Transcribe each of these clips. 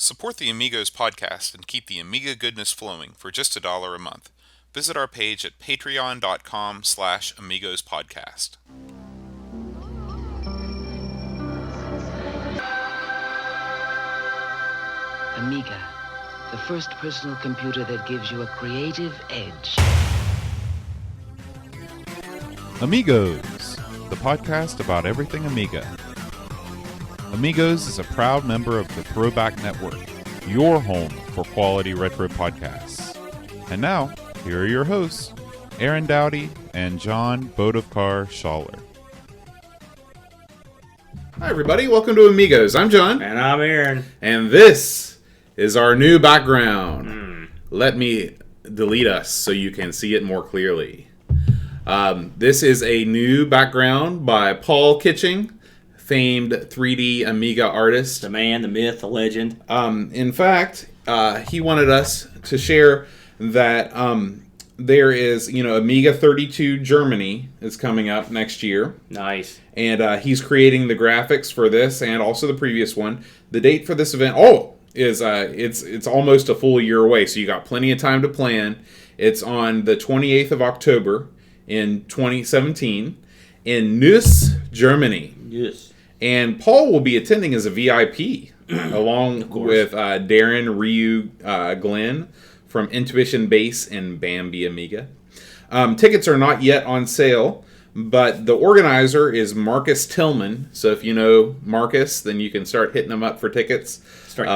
Support the Amigos podcast and keep the Amiga goodness flowing for just $1 a month. Visit our page at patreon.com/AmigosPodcast. Amiga, the first personal computer that gives you a creative edge. Amigos, the podcast about everything Amiga. Amigos is a proud member of the Throwback Network, your home for quality retro podcasts. And now, here are your hosts, Aaron Dowdy and John Bodovkar Schaller. Hi everybody, welcome to Amigos. I'm John. And I'm Aaron. And this is our new background. Let me delete us so you can see it more clearly. This is a new background by Paul Kitching, famed 3D Amiga artist. The man, the myth, the legend. In fact, he wanted us to share that there is, Amiga 32 Germany is coming up next year. Nice. And he's creating the graphics for this and also the previous one. The date for this event, is it's almost a full year away, so you got plenty of time to plan. It's on the 28th of October in 2017 in Neuss, Germany. Yes. And Paul will be attending as a VIP, along with Darren, Ryu, Glenn from Intuition Base and Bambi Amiga. Tickets are not yet on sale, but the organizer is Marcus Tillman. So if you know Marcus, then you can start hitting him up for tickets. Start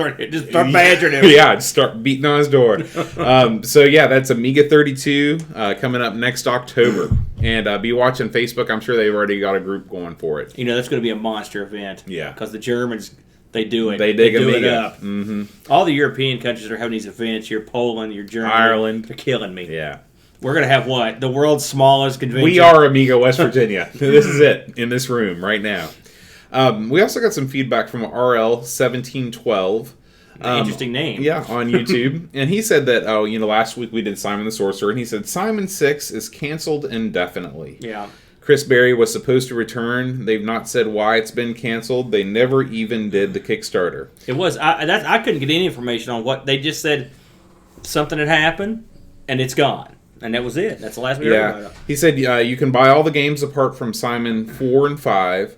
badgering him. Yeah, just start beating on his door. That's Amiga 32 coming up next October. And be watching Facebook. I'm sure they've already got a group going for it. That's going to be a monster event. Yeah. Because the Germans, they do it. They dig do Amiga. it up. Mm-hmm. All the European countries are having these events. You're Poland, you're Germany. Ireland. They're killing me. Yeah. We're going to have what? The world's smallest convention. We are Amiga, West Virginia. This is it in this room right now. We also got some feedback from RL1712. Interesting name. Yeah, on YouTube. And he said that, last week we did Simon the Sorcerer, and he said Simon 6 is canceled indefinitely. Yeah. Chris Berry was supposed to return. They've not said why it's been canceled. They never even did the Kickstarter. It was. I couldn't get any information on what. They just said something had happened, and it's gone. And that was it. That's the last we heard about it. He said you can buy all the games apart from Simon 4 and 5.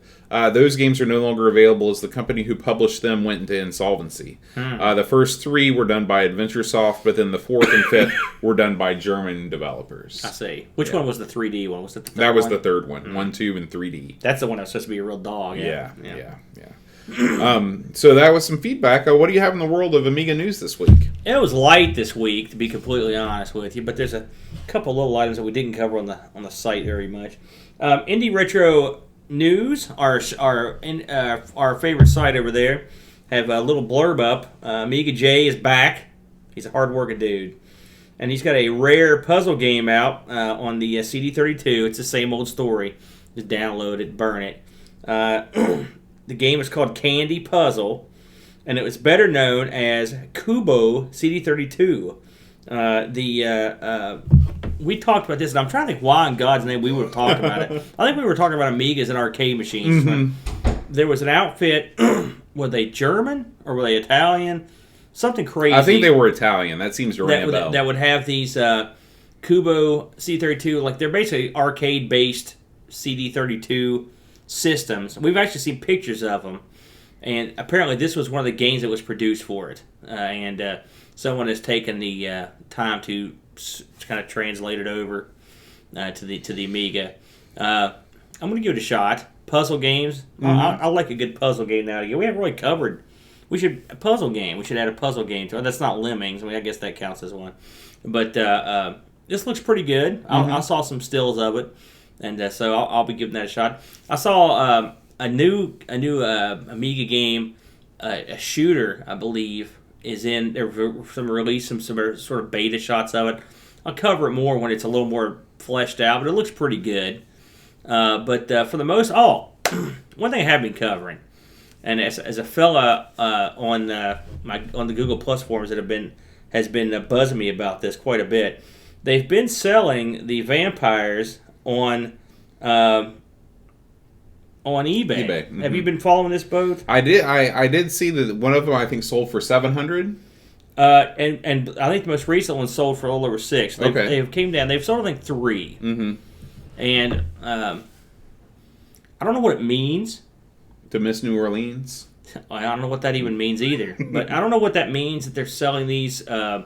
Those games are no longer available as the company who published them went into insolvency. The first 3 were done by AdventureSoft, but then the 4th and 5th were done by German developers. I see. Which one was the 3D one? Was it the third That was one? the third one. 1, 2, and 3D. That's the one that was supposed to be a real dog. Yeah. So that was some feedback. What do you have in the world of Amiga news this week? It was light this week, to be completely honest with you, but there's a couple little items that we didn't cover on the site very much. Indie Retro News, our favorite site over there, have a little blurb up. Amiga J is back. He's a hard-working dude. And he's got a rare puzzle game out on the CD32. It's the same old story. Just download it, burn it. The game is called Candy Puzzle, and it was better known as Kubo CD32. We talked about this, and I'm trying to think why in God's name we were talking about it. I think we were talking about Amigas and arcade machines. Mm-hmm. There was an outfit, were they German or were they Italian? Something crazy. I think they were Italian. That seems to ring a bell. That would have these Kubo CD32, like they're basically arcade-based CD32 systems. We've actually seen pictures of them, and apparently this was one of the games that was produced for it. And someone has taken the time to kind of translate it over to the Amiga. I'm going to give it a shot. Puzzle games. I like a good puzzle game now. We haven't really covered. We should add a puzzle game to it. That's not Lemmings. I guess that counts as one. But this looks pretty good. I saw some stills of it. And so I'll be giving that a shot. I saw a new Amiga game, a shooter, I believe, is in. They're releasing some sort of beta shots of it. I'll cover it more when it's a little more fleshed out, but it looks pretty good. But for the most, one thing I have been covering, and as a fella on the Google Plus forums that has been buzzing me about this quite a bit, they've been selling the vampires on on eBay. Mm-hmm. Have you been following this boat? I did. I did see that one of them I think sold for $700. And I think the most recent one sold for a little over $600. They've came down. They've sold I think $300. Mm-hmm. And I don't know what it means. To Miss New Orleans. I don't know what that even means either. But I don't know what that means that they're selling these on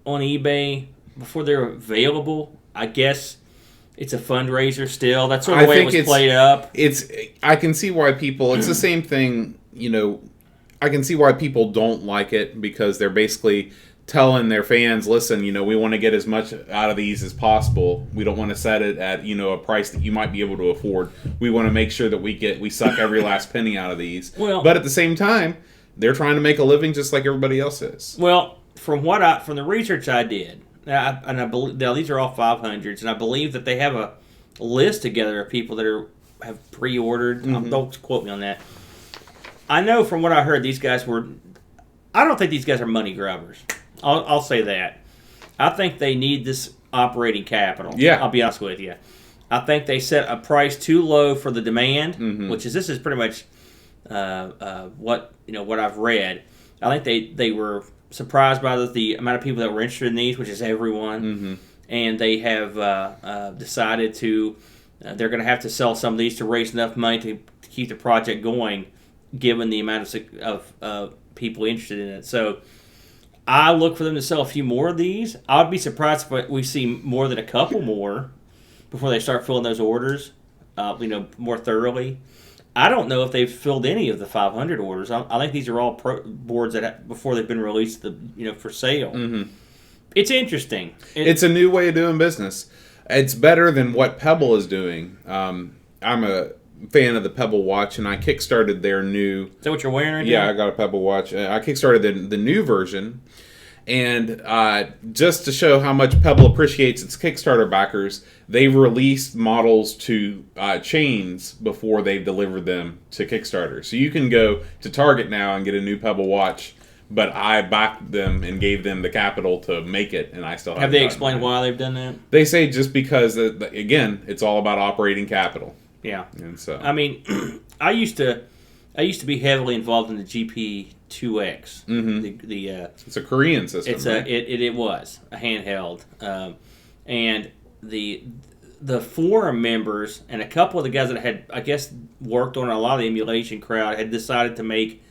eBay before they're available. I guess it's a fundraiser still. That's sort of the way it was played up. I can see why people... It's the same thing, I can see why people don't like it because they're basically telling their fans, listen, we want to get as much out of these as possible. We don't want to set it at, a price that you might be able to afford. We want to make sure that we suck every last penny out of these. Well, but at the same time, they're trying to make a living just like everybody else is. Well, from the research I did, and I believe now these are all 500s, and I believe that they have a list together of people that have pre-ordered. Mm-hmm. Don't quote me on that. I know from what I heard, these guys were... I don't think these guys are money grubbers. I'll say that. I think they need this operating capital. Yeah. I'll be honest with you. I think they set a price too low for the demand, mm-hmm. this is pretty much what I've read. I think they were surprised by the amount of people that were interested in these, which is everyone, mm-hmm. and they have decided to they're going to have to sell some of these to raise enough money to keep the project going, given the amount of people interested in it. So I look for them to sell a few more of these. I would be surprised if we see more than a couple more before they start filling those orders, more thoroughly. I don't know if they've filled any of the 500 orders. I think these are all boards before they've been released, for sale. Mm-hmm. It's interesting. It's a new way of doing business. It's better than what Pebble is doing. I'm a fan of the Pebble watch, and I kickstarted their new... Is that what you're wearing right now? Yeah, I got a Pebble watch. I kickstarted the new version, and just to show how much Pebble appreciates its Kickstarter backers, they've released models to chains before they've delivered them to Kickstarter. So you can go to Target now and get a new Pebble watch, but I backed them and gave them the capital to make it, and I still haven't. Have they explained why they've done that? They say just because, again, it's all about operating capital. Yeah, and so I mean, I used to be heavily involved in the GP2X. Mm-hmm. It's a Korean system. It was a handheld, and the forum members and a couple of the guys that had, I guess, worked on a lot of the emulation crowd had decided to make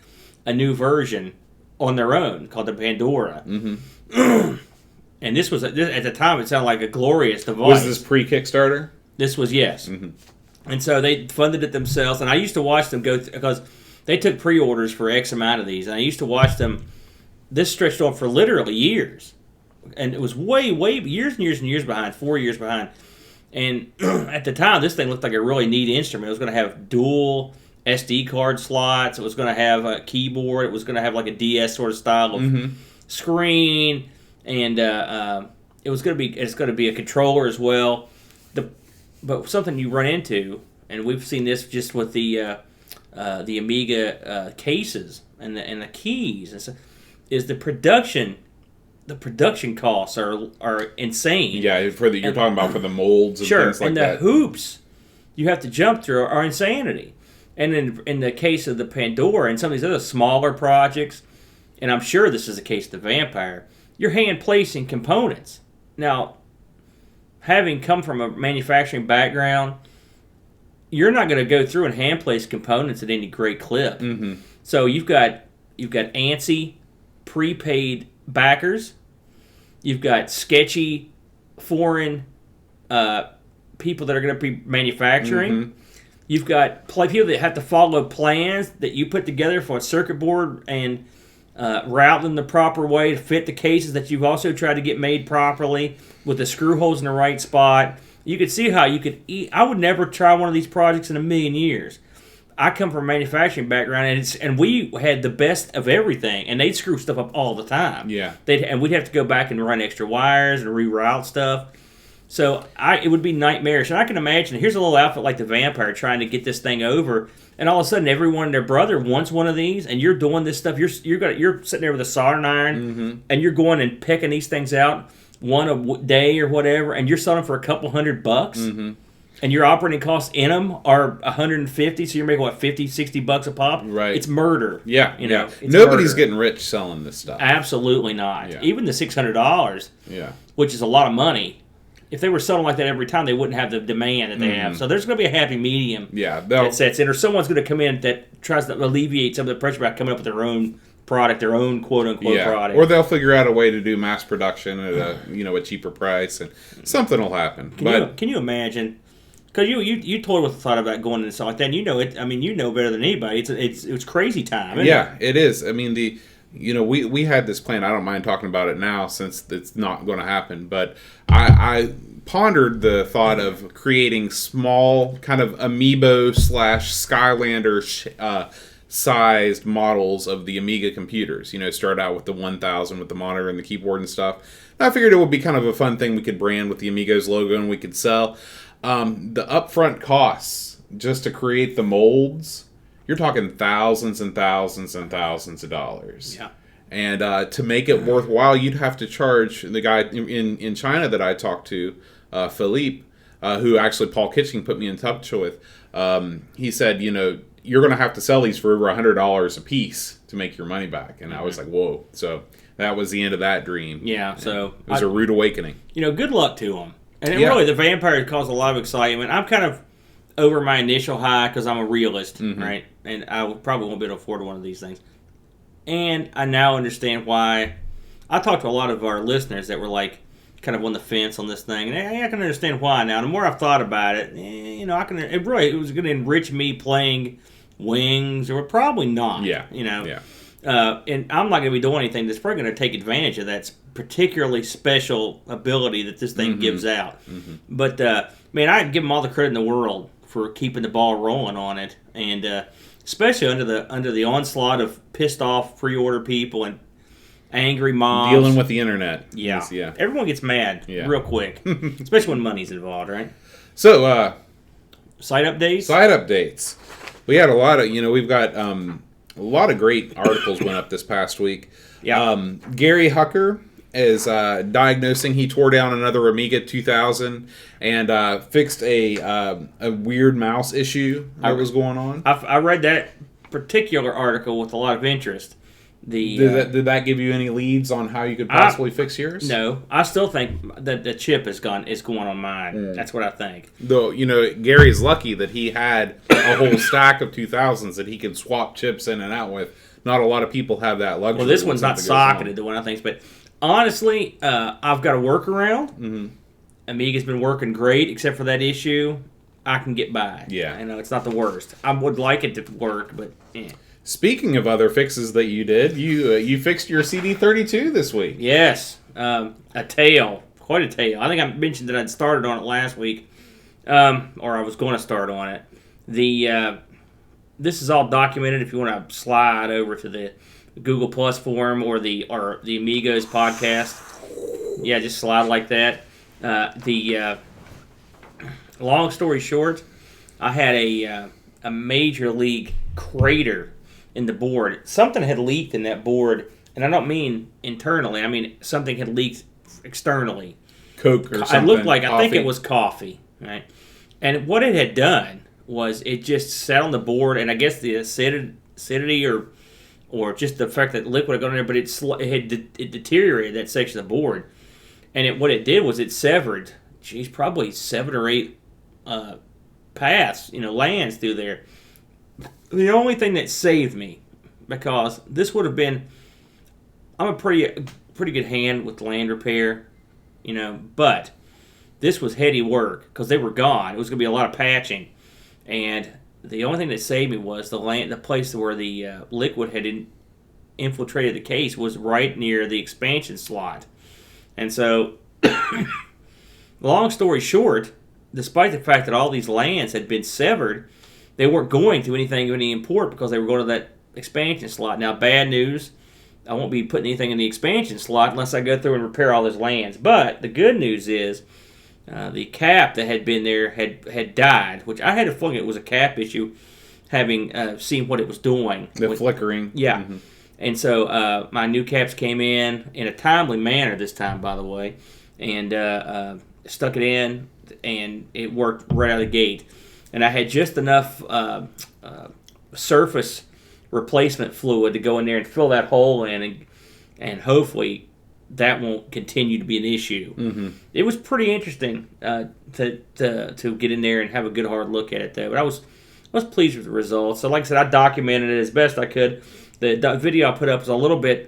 a new version on their own called the Pandora. Mm-hmm. And this was at the time it sounded like a glorious device. Was this pre-Kickstarter? This was, yes. Mm-hmm. And so they funded it themselves, and I used to watch them go because they took pre-orders for X amount of these, and I used to watch them. This stretched on for literally years, and it was way years and years and years behind, 4 years behind. And at the time, this thing looked like a really neat instrument. It was going to have dual SD card slots. It was going to have a keyboard. It was going to have like a DS sort of style of mm-hmm. screen, and it's going to be a controller as well. But something you run into, and we've seen this just with the Amiga cases and the keys, and so, is the production costs are insane. Yeah, you're talking about for the molds and things like that. Sure, and the hoops you have to jump through are insanity. And in the case of the Pandora and some of these other smaller projects, and I'm sure this is the case of the Vampire, you're hand placing components. Now, having come from a manufacturing background, you're not going to go through and hand place components at any great clip. Mm-hmm. So you've got antsy prepaid backers. You've got sketchy foreign people that are going to be manufacturing. Mm-hmm. You've got people that have to follow plans that you put together for a circuit board and route them the proper way to fit the cases that you've also tried to get made properly with the screw holes in the right spot. You could see how you could eat. I would never try one of these projects in a million years. I come from a manufacturing background, and we had the best of everything, and they'd screw stuff up all the time. Yeah. And we'd have to go back and run extra wires and reroute stuff. So it would be nightmarish. And I can imagine, here's a little outfit like the Vampire trying to get this thing over, and all of a sudden everyone and their brother wants one of these, and you're doing this stuff. You're sitting there with a soldering iron, mm-hmm. and you're going and picking these things out one a day or whatever, and you're selling them for a couple $100. Mm-hmm. And your operating costs in them are $150, so you're making, what, $50-$60 a pop? Right. It's murder. Yeah. You know, it's nobody's murder. getting rich selling this stuff. Absolutely not. Yeah. Even the $600, which is a lot of money, if they were selling like that every time, they wouldn't have the demand that they have. So there's going to be a happy medium that sets in, or someone's going to come in that tries to alleviate some of the pressure about coming up with their own product, their own quote-unquote product. Or they'll figure out a way to do mass production at a cheaper price, and something will happen. Can you imagine? Because you toyed with the thought about going into something like that, and you know it. I mean, you know better than anybody. It's crazy time. Isn't it is. I mean, we had this plan. I don't mind talking about it now since it's not going to happen. But I pondered the thought of creating small kind of amiibo / Skylander sized models of the Amiga computers. Start out with the 1000 with the monitor and the keyboard and stuff. And I figured it would be kind of a fun thing we could brand with the Amigos logo and we could sell. The upfront costs just to create the molds, you're talking thousands and thousands and thousands of dollars. Yeah. And to make it worthwhile, you'd have to charge the guy in China that I talked to, Philippe, who actually Paul Kitching put me in touch with. He said, you're going to have to sell these for over $100 a piece to make your money back. And I was like, whoa. So that was the end of that dream. Yeah, so it was a rude awakening. Good luck to them. And really, the vampire caused a lot of excitement. I'm kind of over my initial high because I'm a realist, right? And I probably won't be able to afford one of these things. And I now understand why. I talked to a lot of our listeners that were like kind of on the fence on this thing, and I can understand why now. The more I've thought about it, it was going to enrich me playing Wings, or probably not. Yeah. And I'm not going to be doing anything that's probably going to take advantage of that particularly special ability that this thing gives out. But man, I'd give them all the credit in the world for keeping the ball rolling on it, and especially under the onslaught of pissed off pre-order people and angry mobs dealing with the internet. Yeah. Everyone gets mad real quick, especially when money's involved, right? So, site updates. We had a lot of, we've got a lot of great articles went up this past week. Yeah. Gary Hucker is diagnosing he tore down another Amiga 2000 and fixed a weird mouse issue that was going on. I read that particular article with a lot of interest. Did that give you any leads on how you could possibly fix yours? No, I still think that the chip is going on mine. That's what I think. Though Gary's lucky that he had a whole stack of 2000s that he could swap chips in and out with. Not a lot of people have that luxury. Well, this one's not socketed, the one I think, but honestly, I've got a workaround. Amiga's been working great, except for that issue. I can get by. Yeah, I know it's not the worst. I would like it to work, but. Speaking of other fixes that you did, you fixed your CD32 this week. Yes, a tale, quite a tale. I think I mentioned that I'd started on it last week, or I was going to start on it. This is all documented. If you want to slide over to the Google Plus forum or the Amigos podcast, just slide like that. Long story short, I had a major league crater in the board. Something had leaked in that board, and I don't mean internally. I mean something had leaked externally. Coke or something. It looked like I think it was coffee, right? And what it had done was it just sat on the board, and I guess the acidity or just the fact that liquid had gone in there, but it deteriorated that section of the board, and what it did was it severed. Probably 7 or 8 paths, lands through there. The only thing that saved me, because this would have been, I'm a pretty good hand with land repair, but this was heady work because they were gone. It was going to be a lot of patching, and the only thing that saved me was the place where the liquid had infiltrated the case was right near the expansion slot, and so, long story short, despite the fact that all these lands had been severed, they weren't going to anything of any import because they were going to that expansion slot. Now, bad news, I won't be putting anything in the expansion slot unless I go through and repair all those lands. But the good news is the cap that had been there had died, which I had a feeling it was a cap issue, having seen what it was doing. The flickering. Yeah. Mm-hmm. And so my new caps came in a timely manner this time, by the way, and stuck it in, and it worked right out of the gate. And I had just enough surface replacement fluid to go in there and fill that hole in, and hopefully that won't continue to be an issue. Mm-hmm. It was pretty interesting to get in there and have a good hard look at it, though. But I was pleased with the results. So like I said, I documented it as best I could. The video I put up was a little bit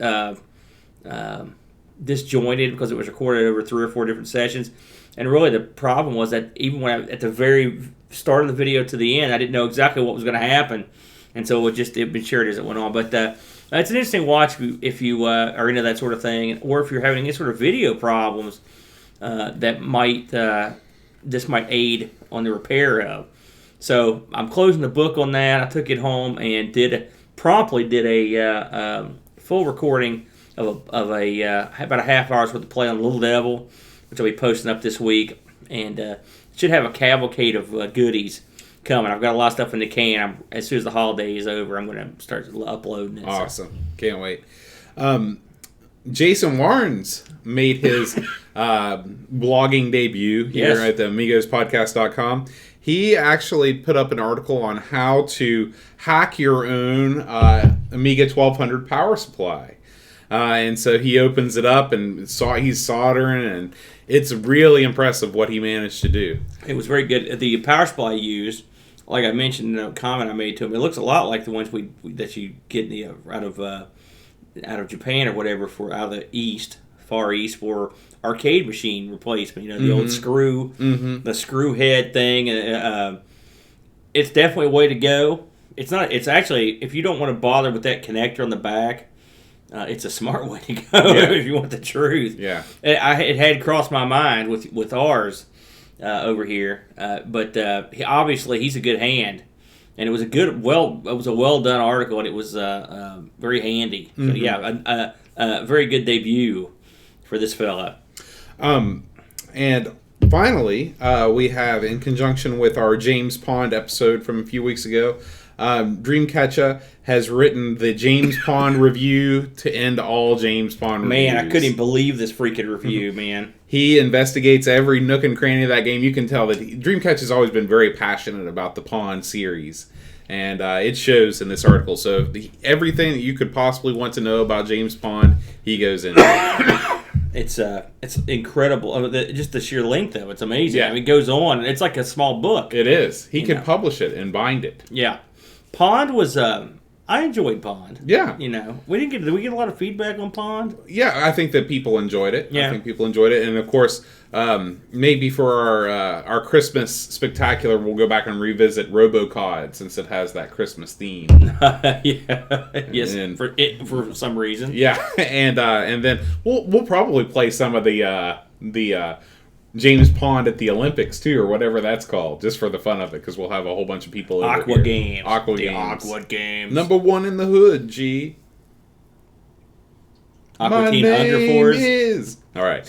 disjointed because it was recorded over 3 or 4 different sessions. And really the problem was that even when at the very start of the video to the end, I didn't know exactly what was going to happen. And so it matured as it went on. But it's an interesting watch if you are into that sort of thing, or if you're having any sort of video problems that this might aid on the repair of. So I'm closing the book on that. I took it home and promptly did a full recording of about a half hour's worth of play on Little Devil, which I'll be posting up this week, and should have a cavalcade of goodies coming. I've got a lot of stuff in the can. As soon as the holiday is over, I'm going to start uploading it. Awesome. So. Can't wait. Jason Warrens made his blogging debut here at the AmigosPodcast.com. He actually put up an article on how to hack your own Amiga 1200 power supply. And so he opens it up and he's soldering, and it's really impressive what he managed to do. It was very good. The power supply used, like I mentioned in a comment I made to him, it looks a lot like the ones that you get out of Japan or whatever out of the Far East for arcade machine replacement. You know, the old screw, the screw head thing. It's definitely a way to go. It's not. It's actually, if you don't want to bother with that connector on the back, it's a smart way to go if you want the truth. Yeah, it had crossed my mind with ours over here, but obviously he's a good hand, and it was a well done article, and it was very handy. So yeah, a very good debut for this fella. And finally, we have, in conjunction with our James Pond episode from a few weeks ago, Dreamcatcher has written the James Pond review to end all James Pond reviews. Man, I couldn't believe this freaking review, man. He investigates every nook and cranny of that game. You can tell that Dreamcatcher has always been very passionate about the Pond series, and it shows in this article. So everything that you could possibly want to know about James Pond, he goes into. It's incredible. Just the sheer length of it. It's amazing. Yeah. I mean, it goes on. It's like a small book. It is. He could publish it and bind it. Yeah. Pond was... I enjoyed Pond. Yeah. You know, did we get a lot of feedback on Pond? Yeah, I think that people enjoyed it. Yeah. I think people enjoyed it. And, of course, maybe for our Christmas spectacular, we'll go back and revisit RoboCod, since it has that Christmas theme. Yeah. Yes, for some reason. Yeah, and then we'll probably play some of the James Pond at the Olympics too, or whatever that's called, just for the fun of it, because we'll have a whole bunch of people over here. Games. Aqua the Games. Aqua Games. Number 1 in the hood, G. Aqua Teen Hunger Force. Is. All right.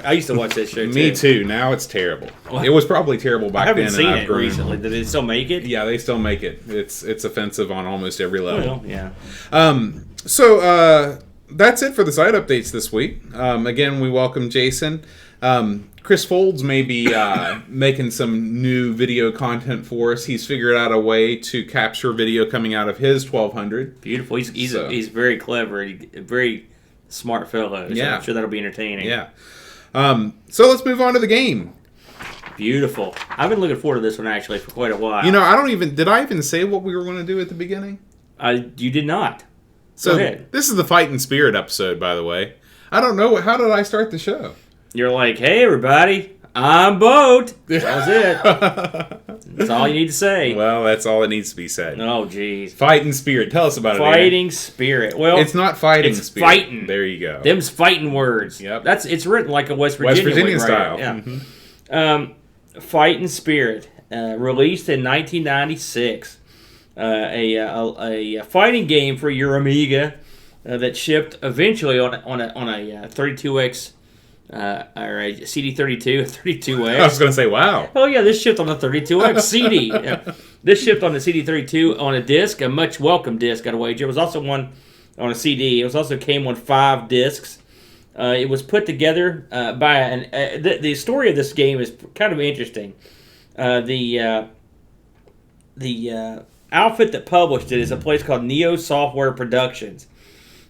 I used to watch that show too. Me too. Now it's terrible. What? It was probably terrible back then. I haven't seen it recently. Did it still make it? Yeah, they still make it. It's offensive on almost every level. Well, yeah. So that's it for the site updates this week. Again, we welcome Jason. Chris Folds may be making some new video content for us. He's figured out a way to capture video coming out of his 1200. Beautiful. He's very clever. Very smart fellow. So yeah. I'm sure that'll be entertaining. Yeah. So let's move on to the game. Beautiful. I've been looking forward to this one actually for quite a while. You know, did I even say what we were going to do at the beginning? You did not. So go ahead. This is the Fightin Spirit episode, by the way. I don't know. How did I start the show? You're like, hey, everybody, I'm Boat. That was it. That's all you need to say. Well, that's all that needs to be said. Oh, jeez. Fightin Spirit. Tell us about it. Fighting Spirit. Well, it's not fighting it's spirit. Fighting. There you go. Them's fighting words. Yep. It's written like a West Virginian style. Yeah. Mm-hmm. Fightin Spirit, released in 1996. A fighting game for your Amiga that shipped eventually on a 32X. Or a CD32, 32X. I was going to say, wow. Oh, yeah, this shipped on a 32X CD. Yeah. This shipped on the CD32 on a disc, a much welcome disc, I'd wager. It was also one on a CD. It was also came on 5 discs. It was put together by the story of this game is kind of interesting. The outfit that published it is a place called Neo Software Productions.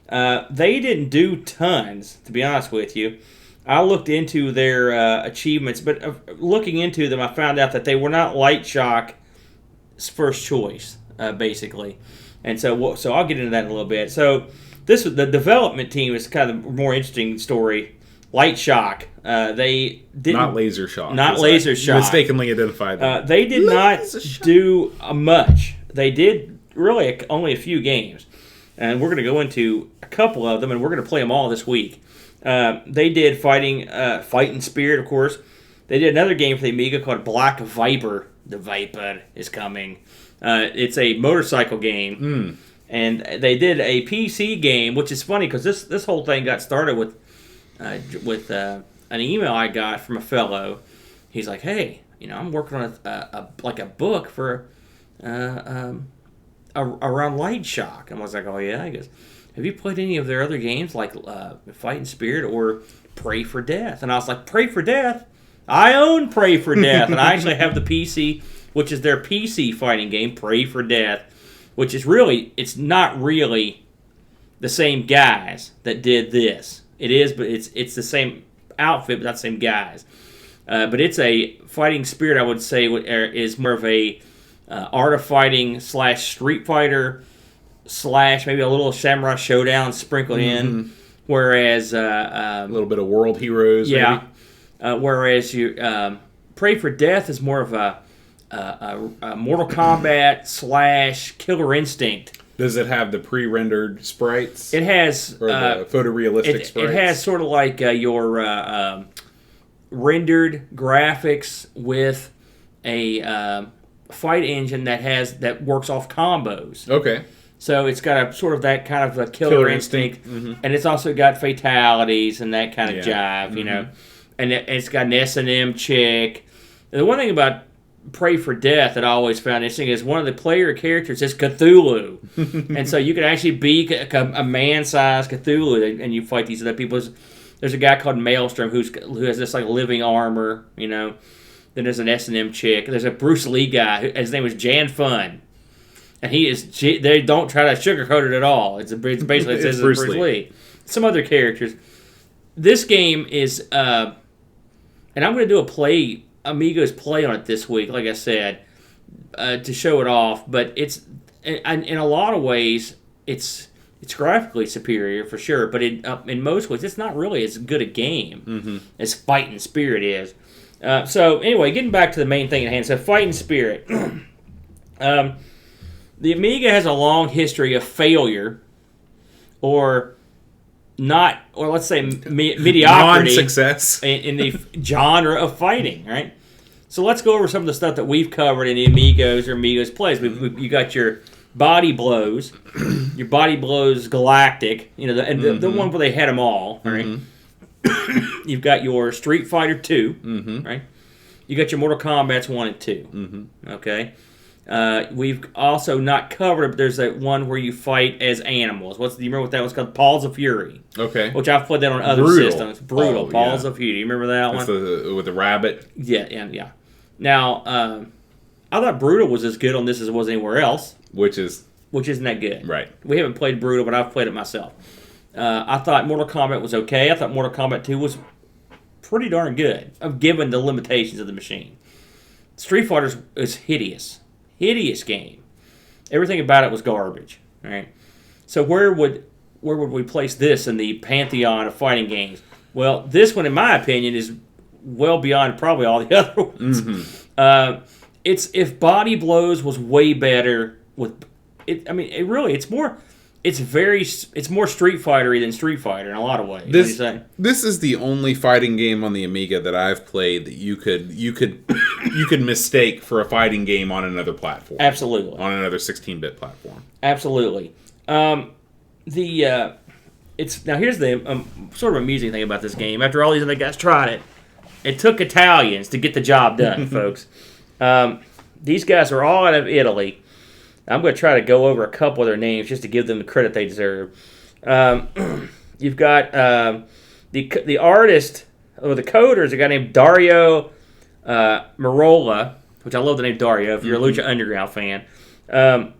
They didn't do tons, to be honest with you. I looked into their achievements, but looking into them, I found out that they were not Light Shock's first choice, basically. And so I'll get into that in a little bit. So the development team is kind of a more interesting story. Light Shock. They didn't not Laser Shock. Not Laser Shock. Mistakenly identified them. They did not do much. They did really only a few games, and we're going to go into a couple of them, and we're going to play them all this week. They did Fightin Spirit, of course. They did another game for the Amiga called Black Viper. The Viper is coming. It's a motorcycle game. And they did a PC game, which is funny because this whole thing got started with an email I got from a fellow. He's like, "Hey, I'm working on a book for around Light Shock." And I was like, "Oh yeah." He goes, "Have you played any of their other games like Fightin Spirit or Pray for Death?" And I was like, "Pray for Death? I own Pray for Death, and I actually have the PC, which is their PC fighting game, Pray for Death." Which is it's not really the same guys that did this. It is, but it's the same outfit, but not the same guys. But it's a Fighting Spirit, I would say, is more of a Art of Fighting / Street Fighter / maybe a little Samurai Showdown sprinkled in. Whereas a little bit of World Heroes. Yeah. Whereas you Pray for Death is more of a Mortal Kombat / Killer Instinct. Does it have the pre-rendered sprites? It has or the photorealistic sprites. It has sort of like your rendered graphics with a fight engine that works off combos. Okay. So it's got a sort of that kind of a killer instinct, and it's also got fatalities and that kind of jive, And it's got an S&M chick. And the one thing about Pray for Death that I always found interesting is one of the player characters is Cthulhu. And so you can actually be a man-sized Cthulhu and you fight these other people. There's a guy called Maelstrom who has this like living armor, Then there's an S&M chick. There's a Bruce Lee guy. His name is Jan Fun. And they don't try to sugarcoat it at all. It's basically it says it's Bruce Lee. Some other characters. This game is, and I'm going to do a Amigos play on it this week, like I said, to show it off. But it's in a lot of ways it's graphically superior for sure. But in most ways, it's not really as good a game as Fightin Spirit is. So anyway, getting back to the main thing at hand. So Fightin Spirit. The Amiga has a long history of failure, or let's say mediocrity, non-success in the genre of fighting. Right. So let's go over some of the stuff that we've covered in the Amigos or Amigos plays. You got your Body Blows, your Body Blows Galactic. The one where they had them all. Right. You've got your Street Fighter 2. Right. You got your Mortal Kombat's 1 and 2. Okay. We've also not covered, but there's that one where you fight as animals. Do you remember what that was called? Paws of Fury. Okay. Which I've played that on other systems. Brutal. Paws of Fury. You remember that That's one? With the rabbit? Yeah. Now, I thought Brutal was as good on this as it was anywhere else. Which isn't that good. Right. We haven't played Brutal, but I've played it myself. I thought Mortal Kombat was okay. I thought Mortal Kombat 2 was pretty darn good, given the limitations of the machine. Street Fighter is hideous. Hideous game. Everything about it was garbage. Right. So where would we place this in the pantheon of fighting games? Well, this one, in my opinion, is well beyond probably all the other ones. It's if Body Blows was way better with it. I mean, it's more. It's more Street Fighter-y than Street Fighter in a lot of ways. This is the only fighting game on the Amiga that I've played that you could mistake for a fighting game on another platform. Absolutely. On another 16-bit platform. Absolutely. Now here's the sort of amusing thing about this game. After all these other guys tried it, it took Italians to get the job done, folks. These guys are all out of Italy. I'm going to try to go over a couple of their names just to give them the credit they deserve. You've got The artist or the coder is a guy named Dario Marola, which I love the name Dario. If you're a Lucha Underground fan, the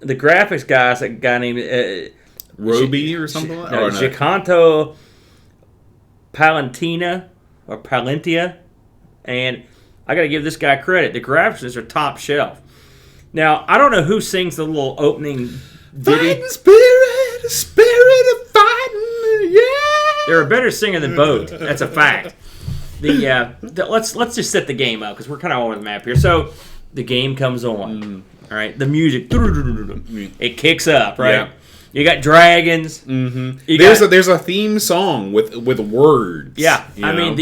graphics guy is a guy named Roby or something like that. No, Giaconto Palentina or Palentia, and I got to give this guy credit. The graphics are top shelf. Now I don't know who sings the little opening ditty. Fightin' Spirit, spirit of fighting, yeah. They're a better singer than both. That's a fact. Let's just set the game up because we're kind of all over the map here. So the game comes on. All right, the music it kicks up. Right, yeah. You got dragons. Mm-hmm. There's a theme song with words. Yeah, I mean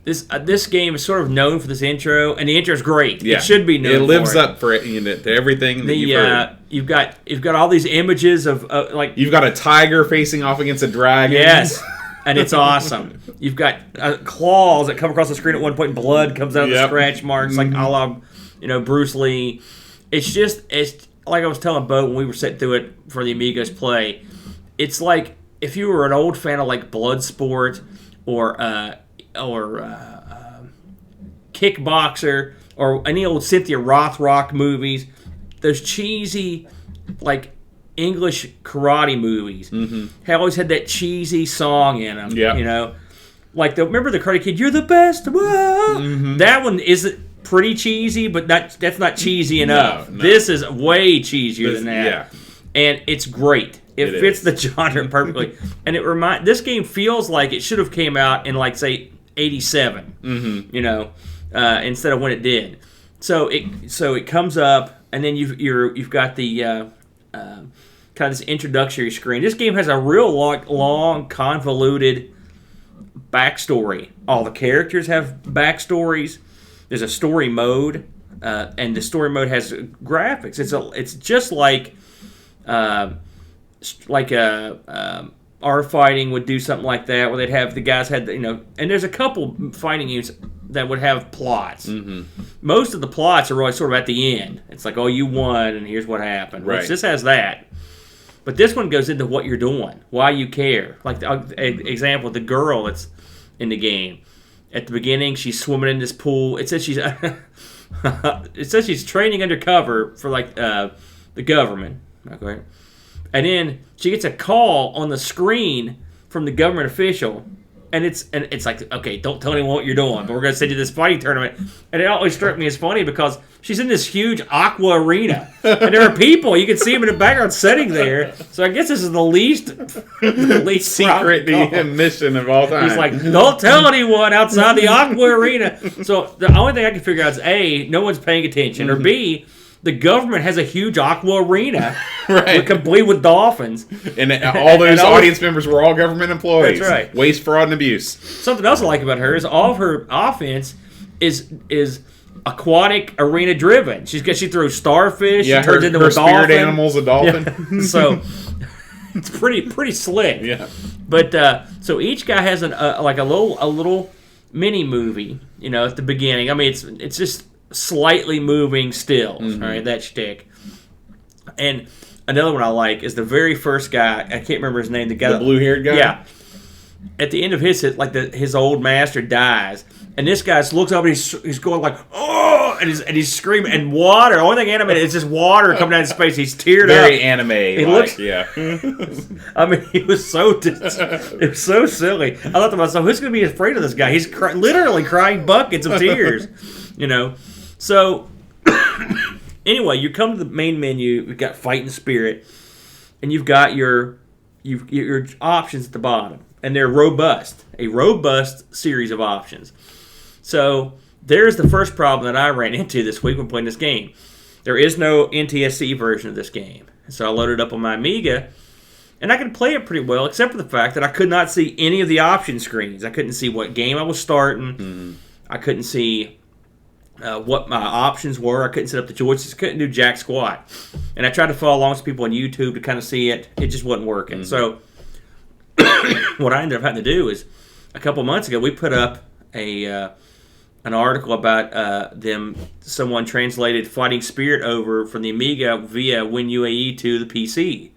this game is sort of known for this intro, and the intro is great. Yeah. It should be known. It lives up for to everything that you've heard. You've got all these images of like you've got a tiger facing off against a dragon. Yes. And it's awesome. You've got claws that come across the screen at one point, and blood comes out of the scratch marks, like a la, Bruce Lee. It's like I was telling Bo when we were sitting through it for the Amigos play. It's like if you were an old fan of like Bloodsport or Kickboxer or any old Cynthia Rothrock movies, those cheesy like English karate movies. They always had that cheesy song in them. Yeah. Like remember the Karate Kid? You're the best. Whoa! That one is pretty cheesy, but that's not cheesy enough. No. This is way cheesier than that. Yeah. And it's great. It fits the genre perfectly. And this game feels like it should have came out in like say 87. Instead of when it did. So it comes up, and then you've got the kind of this introductory screen. This game has a real long, convoluted backstory. All the characters have backstories. There's a story mode, and the story mode has graphics. It's just like our fighting would do something like that, where they'd have the guys and there's a couple fighting games that would have plots. Most of the plots are always sort of at the end. It's like, oh, you won, and here's what happened. Right. This has that. But this one goes into what you're doing, why you care. Like, example, the girl that's in the game. At the beginning, she's swimming in this pool. It says she's training undercover for, like, the government. Okay. And then she gets a call on the screen from the government official. And it's like, okay, don't tell anyone what you're doing, but we're going to send you this fighting tournament. And it always struck me as funny because she's in this huge aqua arena. And there are people, you can see them in the background sitting there. So I guess this is the least secret mission of all time. He's like, don't tell anyone outside the aqua arena. So the only thing I can figure out is A, no one's paying attention, or B, the government has a huge aqua arena, right, complete with dolphins. And all those audience members were all government employees. That's right. Waste, fraud, and abuse. Something else I like about her is all of her offense is aquatic arena driven. She throws starfish. Yeah, she turns into her a dolphin. spirit animal's a dolphin. Yeah. So it's pretty slick. Yeah. But so each guy has a little mini movie. At the beginning. I mean, it's just slightly moving stills, all right, that shtick. And another one I like is the very first guy. I can't remember his name. The blue-haired guy. Yeah. At the end of his old master dies, and this guy looks up and he's going like, oh, and he's screaming, and water. The only thing animated is just water coming down his face. He's teared up. Very anime. Yeah. I mean, it was so silly. I thought to myself, who's going to be afraid of this guy? He's literally crying buckets of tears. So anyway, you come to the main menu. You've got Fightin Spirit, and you've got your options at the bottom, and they're a robust series of options. So there's the first problem that I ran into this week when playing this game. There is no NTSC version of this game, so I loaded it up on my Amiga, and I could play it pretty well, except for the fact that I could not see any of the option screens. I couldn't see what game I was starting. I couldn't see what my options were. I couldn't set up the joysticks. Couldn't do jack squat. And I tried to follow along with people on YouTube to kind of see it. It just wasn't working. So what I ended up having to do is a couple months ago we put up an article about someone translated Fightin Spirit over from the Amiga via WinUAE to the PC.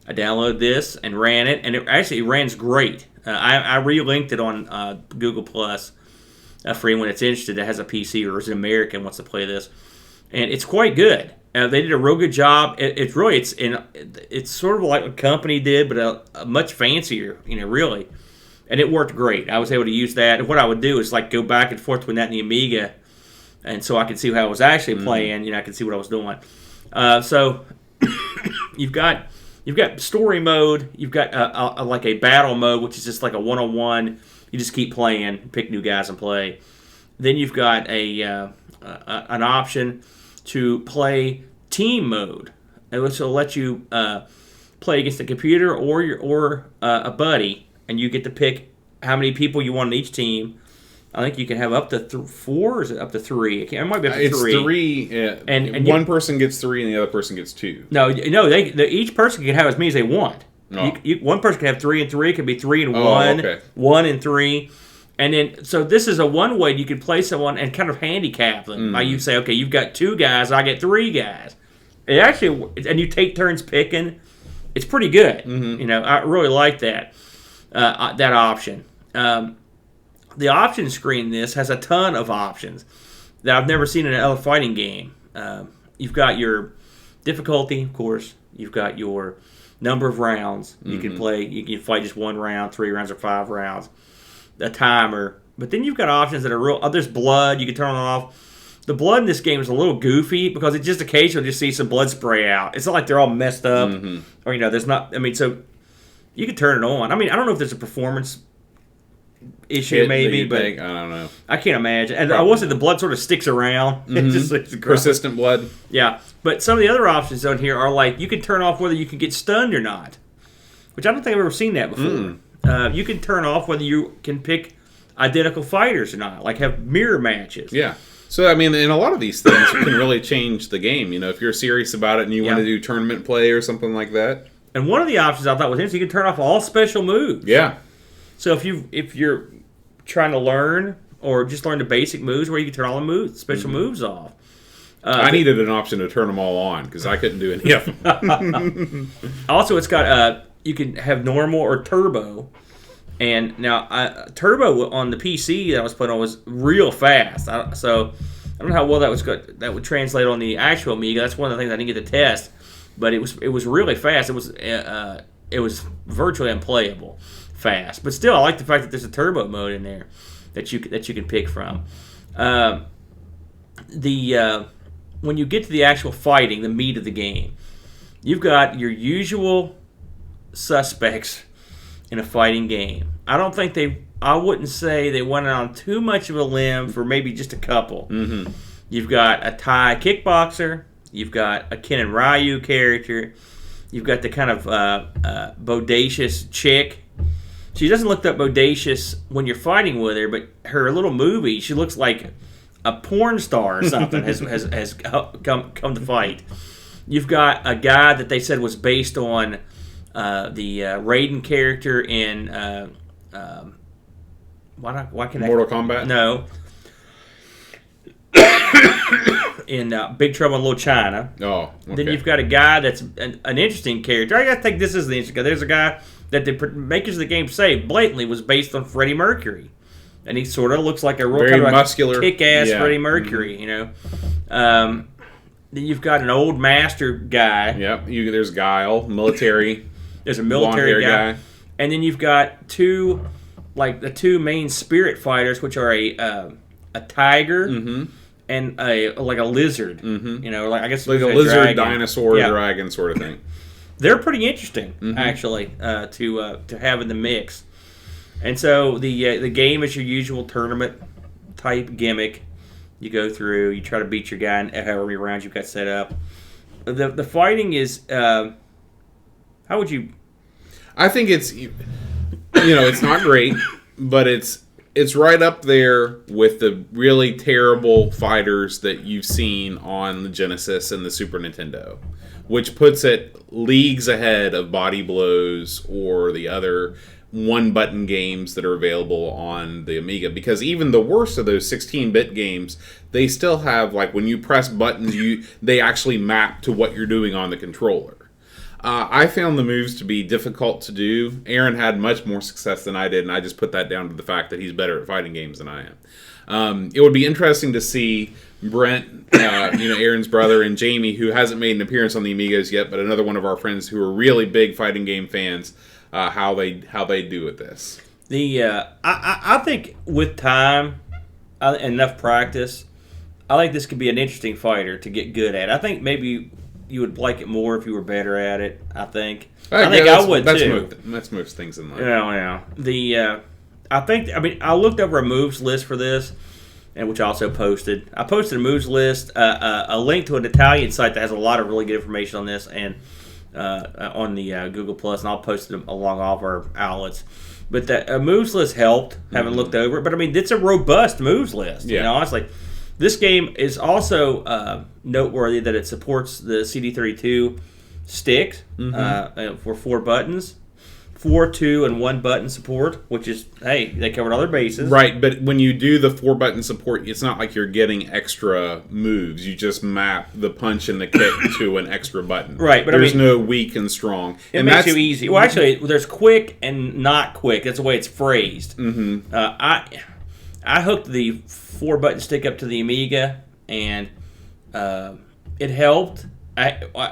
I downloaded this and ran it, and it runs great. I relinked it on Google Plus for anyone that's interested that has a PC or is an American wants to play this, and it's quite good. They did a real good job. It's sort of like a company did, but a much fancier, really. And it worked great. I was able to use that. And what I would do is like go back and forth between that and the Amiga, and so I could see how I was actually playing. I could see what I was doing. So you've got story mode. You've got like a battle mode, which is just like a one-on-one. You just keep playing, pick new guys and play. Then you've got an option to play team mode, which will let you play against a computer or a buddy, and you get to pick how many people you want on each team. I think you can have up to 4, or is it up to 3? It might be up to 3. It's 3, and one person gets 3 and the other person gets 2. No, each person can have as many as they want. Oh. One person can have 3 and 3. It could be 3 and 1, okay. 1 and 3. And then, so this is a one way you could play someone and kind of handicap them. Like you say, okay, you've got 2 guys, I get 3 guys. It actually, and you take turns picking. It's pretty good. I really like that option. The option screen this has a ton of options that I've never seen in another fighting game. You've got your difficulty, of course. You've got your number of rounds you can play. You can fight just 1 round, 3 rounds, or 5 rounds. A timer. But then you've got options that are real. There's blood. You can turn it off. The blood in this game is a little goofy because it just occasionally just see some blood spray out. It's not like they're all messed up. Or, there's not. So you can turn it on. I don't know if there's a performance issue maybe, but I don't know. I can't imagine. And I will say the blood sort of sticks around. It's persistent blood. Yeah, but some of the other options on here are like you can turn off whether you can get stunned or not, which I don't think I've ever seen that before. You can turn off whether you can pick identical fighters or not, like have mirror matches. Yeah. So, and a lot of these things can really change the game. If you're serious about it and you want to do tournament play or something like that. And one of the options I thought was interesting, you can turn off all special moves. Yeah. So if you're trying to learn or just learn the basic moves, where you can turn all the special moves off. I needed an option to turn them all on because I couldn't do any of them. Also, it's got you can have normal or turbo. And now, turbo on the PC that I was playing on was real fast. So I don't know how well that would translate on the actual Amiga. That's one of the things I didn't get to test. But it was really fast. It was virtually unplayable fast. But still, I like the fact that there's a turbo mode in there that you can pick from. When you get to the actual fighting, the meat of the game, you've got your usual suspects in a fighting game. I wouldn't say they went on too much of a limb for maybe just a couple. You've got a Thai kickboxer. You've got a Ken and Ryu character. You've got the kind of bodacious chick. She doesn't look that bodacious when you're fighting with her, but her little movie, she looks like a porn star or something has come to fight. You've got a guy that they said was based on the Raiden character in Mortal Kombat? No. In Big Trouble in Little China. Oh, okay. Then you've got a guy that's an interesting character. I think this is the interesting guy. There's a guy that the makers of the game say blatantly was based on Freddie Mercury. And he sort of looks like a real very kind of muscular, kick-ass Freddie Mercury, Then you've got an old master guy. Yep, there's Guile, military. There's a military guy. And then you've got the two main spirit fighters, which are a tiger and a lizard. I guess like a lizard, dinosaur, dragon sort of thing. They're pretty interesting, actually, to have in the mix. And so the game is your usual tournament type gimmick. You go through, you try to beat your guy in however many rounds you've got set up. The fighting is how would you? I think it's it's not great, but it's right up there with the really terrible fighters that you've seen on the Genesis and the Super Nintendo, which puts it leagues ahead of Body Blows or the other one-button games that are available on the Amiga. Because even the worst of those 16-bit games, they still have, when you press buttons, they actually map to what you're doing on the controller. I found the moves to be difficult to do. Aaron had much more success than I did, and I just put that down to the fact that he's better at fighting games than I am. It would be interesting to see Brent, Aaron's brother, and Jamie, who hasn't made an appearance on the Amigos yet, but another one of our friends who are really big fighting game fans, how they do with this. I think with time, enough practice, I think this could be an interesting fighter to get good at. I think maybe you would like it more if you were better at it. I think I would too. That's most things in life. Yeah. I looked over a moves list for this, and which I also posted. I posted a moves list, a link to an Italian site that has a lot of really good information on this, and on the Google Plus, and I'll post it along all of our outlets. But the moves list helped, having looked over it. But I mean, it's a robust moves list. Yeah. Honestly, this game is also noteworthy that it supports the CD32 sticks for 4 buttons. 4, 2, and 1 button support, which is, hey, they covered all their bases. Right, but when you do the 4-button support, it's not like you're getting extra moves. You just map the punch and the kick to an extra button. Right, but there's no weak and strong. It makes you easy. Well, actually, there's quick and not quick. That's the way it's phrased. Mm-hmm. I hooked the 4-button stick up to the Amiga, and it helped.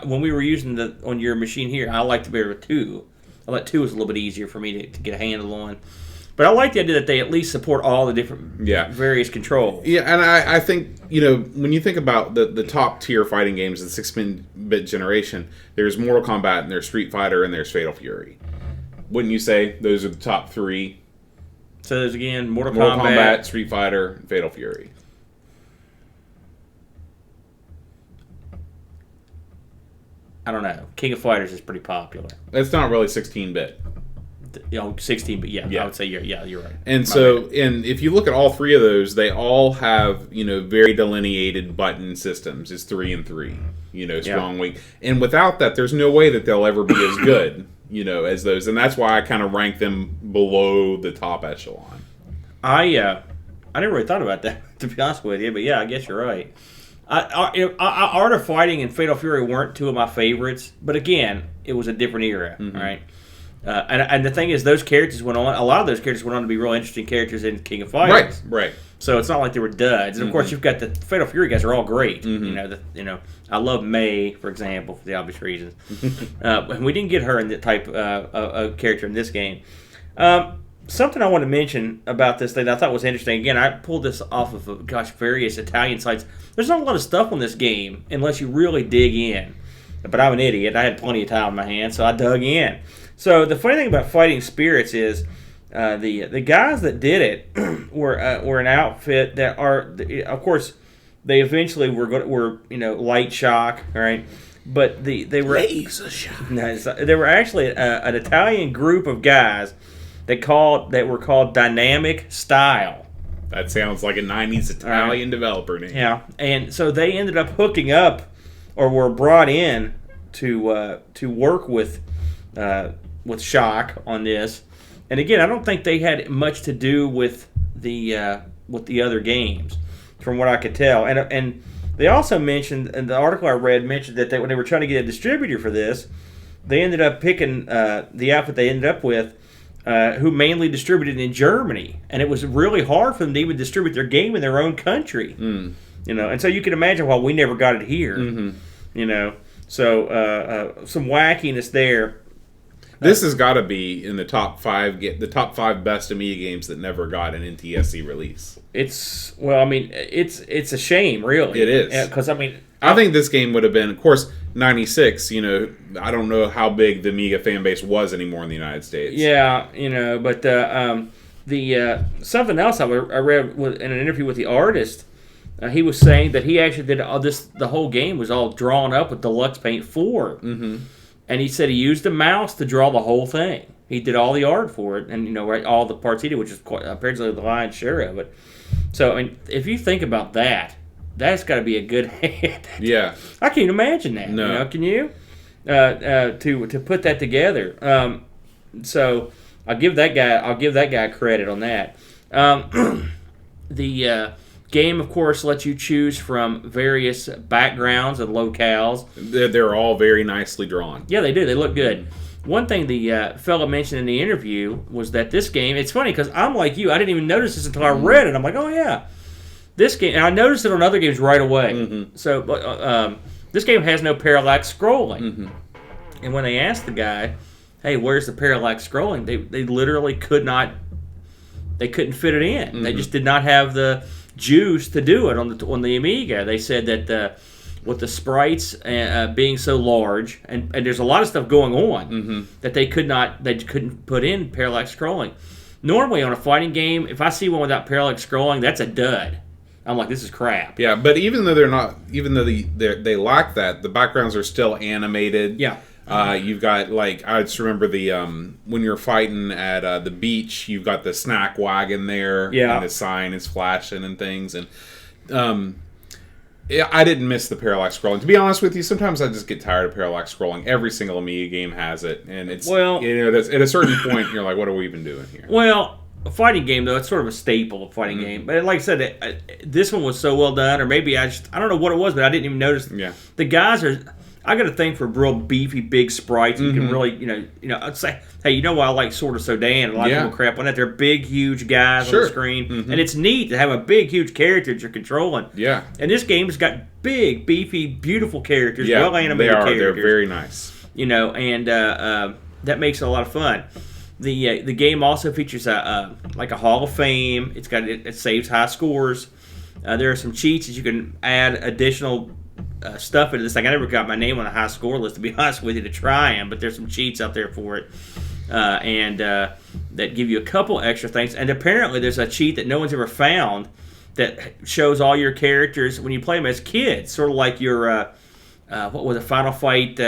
When we were using on your machine here, I liked to be with 2. I thought 2 was a little bit easier for me to get a handle on. But I like the idea that they at least support all the different various controls. Yeah, and I think, when you think about the top tier fighting games of the 16-bit generation, there's Mortal Kombat, and there's Street Fighter, and there's Fatal Fury. Wouldn't you say those are the top 3? So there's, again, Mortal Kombat, Street Fighter, and Fatal Fury. I don't know. King of Fighters is pretty popular. It's not really 16-bit. 16, but yeah, I would say you're right. And and if you look at all 3 of those, they all have, very delineated button systems. It's 3 and 3, strong, weak. And without that, there's no way that they'll ever be as good, as those. And that's why I kind of rank them below the top echelon. I never really thought about that, to be honest with you, but yeah, I guess you're right. Art of Fighting and Fatal Fury weren't 2 of my favorites, but again, it was a different era, right? And the thing is, those characters went on. A lot of those characters went on to be real interesting characters in King of Fighters, right? So it's not like they were duds. And of course, you've got the Fatal Fury guys are all great. I love May, for example, for the obvious reasons. And we didn't get her in the type of character in this game. Something I want to mention about this thing that I thought was interesting. Again, I pulled this off of various Italian sites. There's not a lot of stuff on this game unless you really dig in. But I'm an idiot. I had plenty of time on my hands, so I dug in. So the funny thing about Fighting Spirits is the guys that did it were an outfit that are, of course, they eventually were Light Shock, right? But they were Laser Shock. No, they were actually an Italian group of guys that were called Dynamic Style. That sounds like a 90s Italian developer name. Yeah, and so they ended up hooking up, or were brought in to work with Shock on this. And again, I don't think they had much to do with the other games, from what I could tell. And they also mentioned, and the article I read mentioned that when they were trying to get a distributor for this, they ended up picking the outfit they ended up with, who mainly distributed in Germany, and it was really hard for them to even distribute their game in their own country. And so you can imagine why we never got it here. So some wackiness there. This has got to be in the top 5 best Amiga games that never got an NTSC release. It's a shame, really. It is, because I think this game would have been, of course, 96, I don't know how big the Amiga fan base was anymore in the United States. Yeah, but the something else I read in an interview with the artist, he was saying that he actually did all this, the whole game was all drawn up with Deluxe Paint 4. Mm-hmm. And he said he used a mouse to draw the whole thing. He did all the art for it, and all the parts he did, which is apparently the lion's share of it. So, if you think about that, that's got to be a good hand. Yeah, I can't imagine that. No, can you? To put that together. So I'll give that guy credit on that. The Game, of course, lets you choose from various backgrounds and locales. They're all very nicely drawn. Yeah, they do. They look good. One thing the fellow mentioned in the interview was that this game, it's funny because I'm like you, I didn't even notice this until I read it. I'm like, oh yeah. This game, and I noticed it on other games right away. So this game has no parallax scrolling. And when they asked the guy, hey, where's the parallax scrolling? They literally couldn't fit it in. They just did not have the juice to do it on the Amiga. They said that with the sprites being so large, and there's a lot of stuff going on that they couldn't put in parallax scrolling. Normally on a fighting game, if I see one without parallax scrolling, that's a dud. I'm like, this is crap. Yeah, but even though they lack that, the backgrounds are still animated. Yeah. You've got, like, I just remember the when you're fighting at the beach, you've got the snack wagon there, and the sign is flashing and things, and I didn't miss the parallax scrolling. To be honest with you, sometimes I just get tired of parallax scrolling. Every single Amiga game has it, and it's that's, at a certain point you're like, what are we even doing here? Well, a fighting game though, it's sort of a staple of fighting game. But like I said, this one was so well done, or maybe I don't know what it was, but I didn't even notice. Yeah, the guys are. I got a thing for real beefy, big sprites. You can really, I'd say, hey, you know why I like Sword of Sodan? And a lot of people crap on that. They're big, huge guys on the screen, and it's neat to have a big, huge character that you're controlling. Yeah, and this game's got big, beefy, beautiful characters, well animated characters. They're very nice. And that makes it a lot of fun. The game also features like a Hall of Fame. It saves high scores. There are some cheats that you can add additional stuff into this thing. I never got my name on the high score list, to be honest with you, to try them, but there's some cheats out there for it, and that give you a couple extra things. And apparently there's a cheat that no one's ever found that shows all your characters when you play them as kids, sort of like your what was it, Final Fight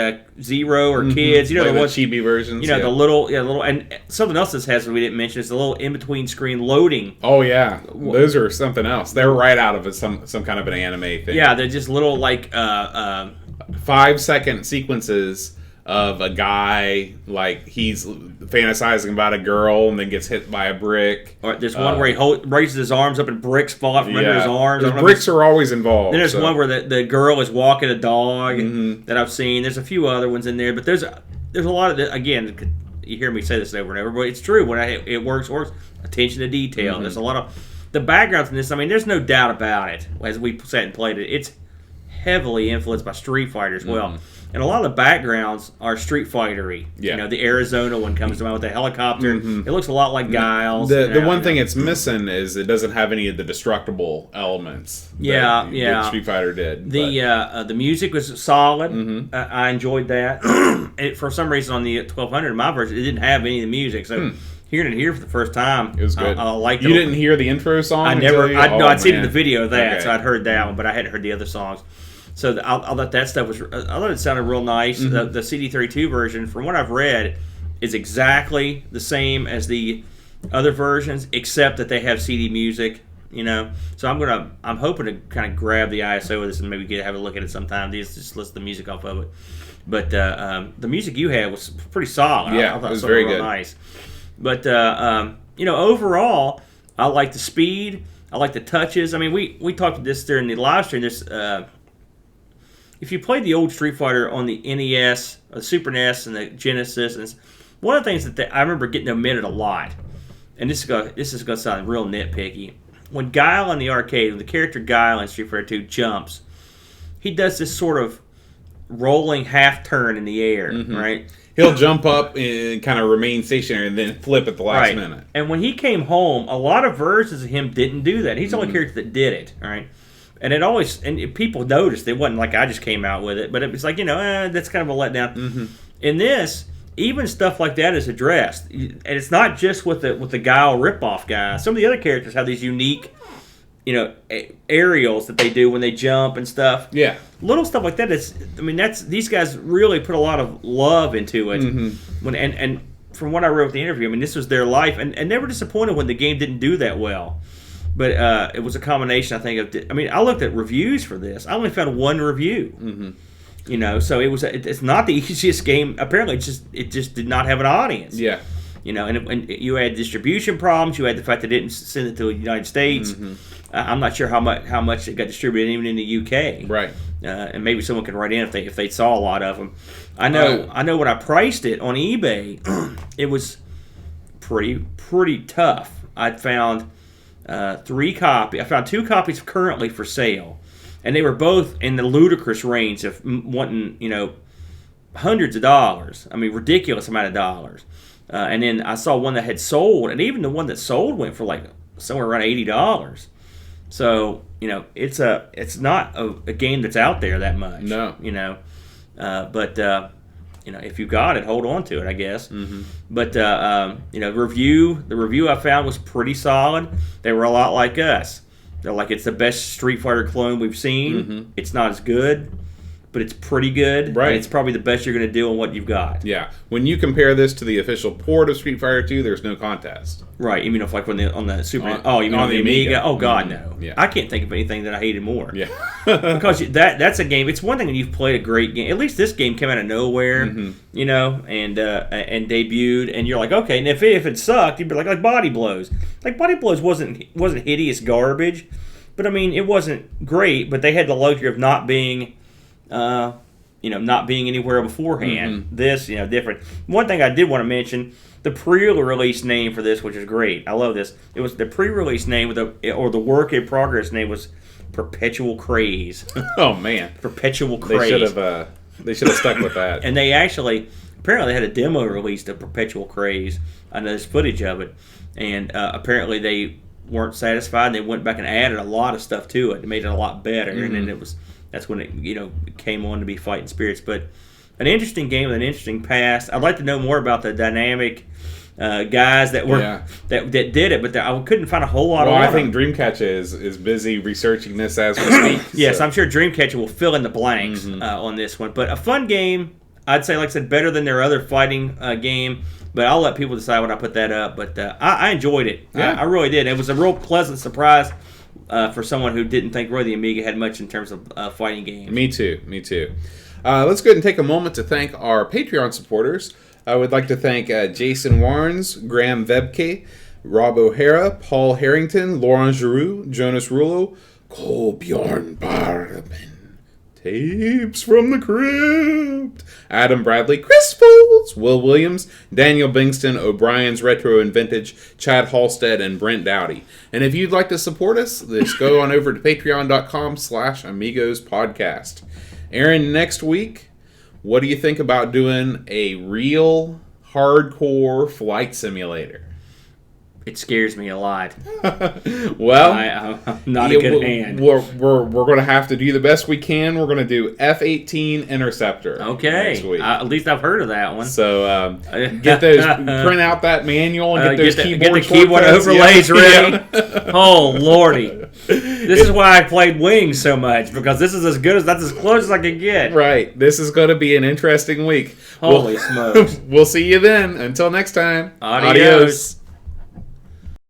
Zero or Kids, like the chibi versions, the little, and something else this has that we didn't mention is the little in-between screen loading. Oh yeah, those are something else. They're right out of some kind of an anime thing. Yeah, they're just little 5-second sequences of a guy, like he's fantasizing about a girl and then gets hit by a brick. Or there's one where he raises his arms up and bricks fall out from under his arms. The bricks are always involved. Then there's one where the girl is walking a dog that I've seen. There's a few other ones in there, but there's a lot of again. You hear me say this over and over, but it's true. When it works. Attention to detail. There's a lot of the backgrounds in this. I mean, there's no doubt about it. As we sat and played it, it's heavily influenced by Street Fighter as well. And a lot of the backgrounds are Street Fighter-y. Yeah. The Arizona one comes to mind with the helicopter. It looks a lot like Guile's. The one thing it's missing is it doesn't have any of the destructible elements. That Street Fighter did. The music was solid. I enjoyed that. For some reason on the 1200, my version, it didn't have any of the music. So hearing it here for the first time, it was good. I liked it. You didn't hear the intro song? I'd seen the video of that, so I'd heard that one, but I hadn't heard the other songs. So I thought that stuff was. I thought it sounded real nice. The CD32 version, from what I've read, is exactly the same as the other versions, except that they have CD music. So I'm hoping to kind of grab the ISO of this and maybe have a look at it sometime. Just listen to the music off of it. But the music you had was pretty solid. Yeah, I thought it was real very good. Nice. But overall, I like the speed. I like the touches. I mean, we talked about this during the live stream. There's if you played the old Street Fighter on the NES, or the Super NES, and the Genesis, and one of the things that I remember getting omitted a lot, and this is going to sound real nitpicky, when Guile in the arcade, when the character Guile in Street Fighter 2 jumps, he does this sort of rolling half turn in the air, right? He'll jump up and kind of remain stationary and then flip at the last minute. And when he came home, a lot of versions of him didn't do that. He's the only character that did it, all right? And people noticed. It wasn't like I just came out with it, but it was like, that's kind of a letdown. In this, even stuff like that is addressed. And it's not just with the Guile ripoff guy. Some of the other characters have these unique, aerials that they do when they jump and stuff. Yeah. Little stuff like that. These guys really put a lot of love into it. And from what I wrote with the interview, this was their life. And they were disappointed when the game didn't do that well. But it was a combination, I think, of. I looked at reviews for this. I only found one review. So it's not the easiest game. Apparently, it just did not have an audience. Yeah. and you had distribution problems. You had the fact that they didn't send it to the United States. I'm not sure how much it got distributed even in the UK. Right. And maybe someone can write in if they saw a lot of them. I know when I priced it on eBay, it was pretty tough. I found 3 copies. I found 2 copies currently for sale, and they were both in the ludicrous range of wanting hundreds of dollars. I mean, ridiculous amount of dollars. And then I saw one that had sold, and even the one that sold went for like somewhere around $80. So it's not a game that's out there that much. No. But if you got it, hold on to it, I guess. But the review I found was pretty solid. They were a lot like us. They're like, it's the best Street Fighter clone we've seen. It's not as good, but it's pretty good. Right. And it's probably the best you're going to do on what you've got. Yeah. When you compare this to the official port of Street Fighter 2, there's no contest. Right. You mean if like on the Super? You mean on the Amiga? Oh God, no. Yeah. I can't think of anything that I hated more. Yeah. Because that's a game. It's one thing when you've played a great game. At least this game came out of nowhere, and debuted, and you're like, okay. And if it sucked, you'd be like Body Blows. Like Body Blows wasn't hideous garbage, but I mean it wasn't great. But they had the luxury of not being not being anywhere beforehand. This, different. One thing I did want to mention, the pre-release name for this, which is great. I love this. It was the pre-release name or the work in progress name was Perpetual Craze. Oh man, Perpetual Craze. They should have stuck with that. And they apparently had a demo released of Perpetual Craze. I know there's footage of it, and apparently they weren't satisfied. They went back and added a lot of stuff to it. They made it a lot better, and then that's when it came on to be Fightin Spirits. But an interesting game with an interesting past. I'd like to know more about the dynamic guys that were that did it, but I couldn't find a whole lot. Well, I think Dreamcatcher is busy researching this as we speak. Yes, so I'm sure Dreamcatcher will fill in the blanks on this one. But a fun game. I'd say, like I said, better than their other fighting game. But I'll let people decide when I put that up. But I enjoyed it. Yeah. I really did. It was a real pleasant surprise for someone who didn't think really the Amiga had much in terms of fighting games. Me too. Let's go ahead and take a moment to thank our Patreon supporters. I would like to thank Jason Warnes, Graham Vebke, Rob O'Hara, Paul Harrington, Laurent Giroux, Jonas Rulo, Kolbjorn Barben, Tapes from the Crypt, Adam Bradley, Chris Folds, Will Williams, Daniel Bingston, O'Brien's Retro and Vintage, Chad Halstead, and Brent Dowdy. And if you'd like to support us, just go on over to patreon.com/Amigos podcast. Aaron, next week, what do you think about doing a real hardcore flight simulator? It scares me a lot. Well, I'm not a good hand. We're going to have to do the best we can. We're going to do F-18 Interceptor. Okay. Next week. At least I've heard of that one. So get those, print out that manual and get those get the keyboard overlays ready. Oh Lordy! This is why I played Wings so much, because that's as close as I could get. Right. This is going to be an interesting week. Holy smokes! We'll see you then. Until next time. Adios.